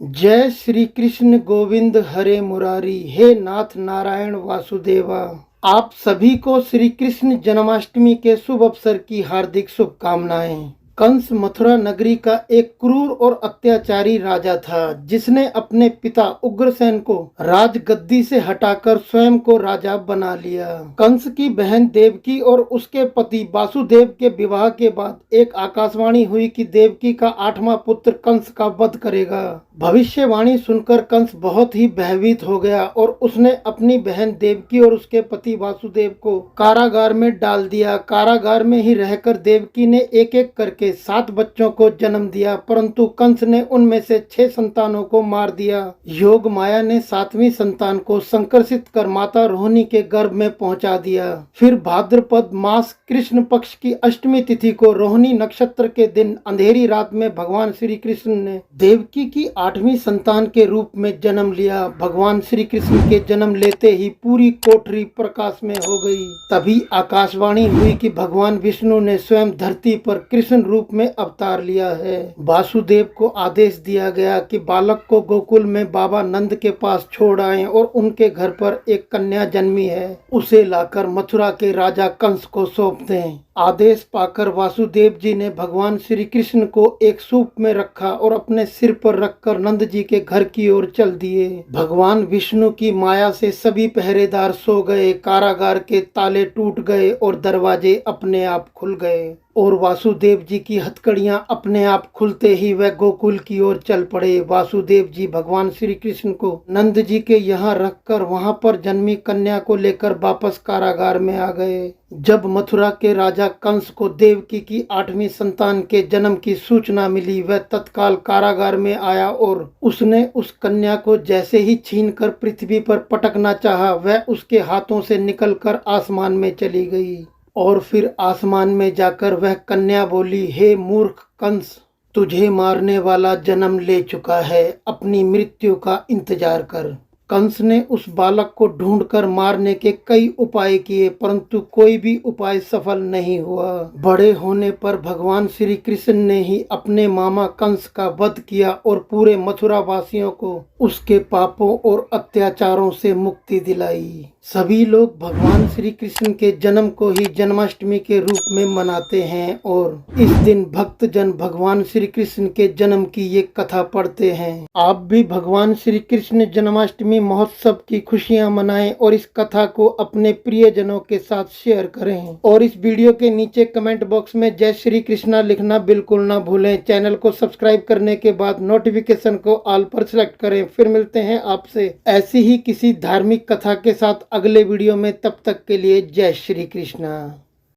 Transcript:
जय श्री कृष्ण गोविंद हरे मुरारी। हे नाथ नारायण वासुदेवा। आप सभी को श्री कृष्ण जन्माष्टमी के शुभ अवसर की हार्दिक शुभकामनाएं। कंस मथुरा नगरी का एक क्रूर और अत्याचारी राजा था, जिसने अपने पिता उग्रसेन को राजगद्दी से हटाकर स्वयं को राजा बना लिया। कंस की बहन देवकी और उसके पति वासुदेव के विवाह के बाद एक आकाशवाणी हुई कि देवकी का 8वां पुत्र कंस का वध करेगा। भविष्यवाणी सुनकर कंस बहुत ही भयभीत हो गया और उसने अपनी बहन देवकी और उसके पति वासुदेव को कारागार में डाल दिया। कारागार में ही रहकर देवकी ने एक एक करके 7 बच्चों को जन्म दिया, परंतु कंस ने उनमें से 6 संतानों को मार दिया। योग माया ने 7वीं संतान को संकर्षित कर माता रोहिणी के गर्भ में पहुंचा दिया। फिर भाद्रपद मास कृष्ण पक्ष की अष्टमी तिथि को रोहिणी नक्षत्र के दिन अंधेरी रात में भगवान श्री कृष्ण ने देवकी की 8वीं संतान के रूप में जन्म लिया। भगवान श्री कृष्ण के जन्म लेते ही पूरी कोठरी प्रकाश में हो गई। तभी आकाशवाणी हुई कि भगवान विष्णु ने स्वयं धरती पर कृष्ण रूप में अवतार लिया है। वासुदेव को आदेश दिया गया कि बालक को गोकुल में बाबा नंद के पास छोड़ आएं और उनके घर पर एक कन्या जन्मी है, उसे लाकर मथुरा के राजा कंस को सौंप दें। आदेश पाकर वासुदेव जी ने भगवान श्री कृष्ण को एक सूप में रखा और अपने सिर पर रखकर नंद जी के घर की ओर चल दिए। भगवान विष्णु की माया से सभी पहरेदार सो गए, कारागार के ताले टूट गए और दरवाजे अपने आप खुल गए और वासुदेव जी की हथकड़ियां अपने आप खुलते ही वह गोकुल की ओर चल पड़े। वासुदेव जी भगवान श्री कृष्ण को नंद जी के यहाँ रखकर वहां पर जन्मी कन्या को लेकर वापस कारागार में आ गए। जब मथुरा के राजा कंस को देवकी की 8वीं संतान के जन्म की सूचना मिली, वह तत्काल कारागार में आया और उसने उस कन्या को जैसे ही छीनकर पृथ्वी पर पटकना चाहा, वह उसके हाथों से निकलकर आसमान में चली गई। और फिर आसमान में जाकर वह कन्या बोली, हे मूर्ख कंस, तुझे मारने वाला जन्म ले चुका है, अपनी मृत्यु का इंतजार कर। कंस ने उस बालक को ढूंढकर मारने के कई उपाय किए, परंतु कोई भी उपाय सफल नहीं हुआ। बड़े होने पर भगवान श्री कृष्ण ने ही अपने मामा कंस का वध किया और पूरे मथुरा वासियों को उसके पापों और अत्याचारों से मुक्ति दिलाई। सभी लोग भगवान श्री कृष्ण के जन्म को ही जन्माष्टमी के रूप में मनाते हैं और इस दिन भक्त जन भगवान श्री कृष्ण के जन्म की ये कथा पढ़ते हैं। आप भी भगवान श्री कृष्ण जन्माष्टमी महोत्सव की खुशियां मनाएं और इस कथा को अपने प्रियजनों के साथ शेयर करें। और इस वीडियो के नीचे कमेंट बॉक्स में जय श्री कृष्णा लिखना बिल्कुल ना भूलें। चैनल को सब्सक्राइब करने के बाद नोटिफिकेशन को ऑल पर सिलेक्ट करें। फिर मिलते हैं आपसे ऐसी ही किसी धार्मिक कथा के साथ अगले वीडियो में। तब तक के लिए जय श्री कृष्णा।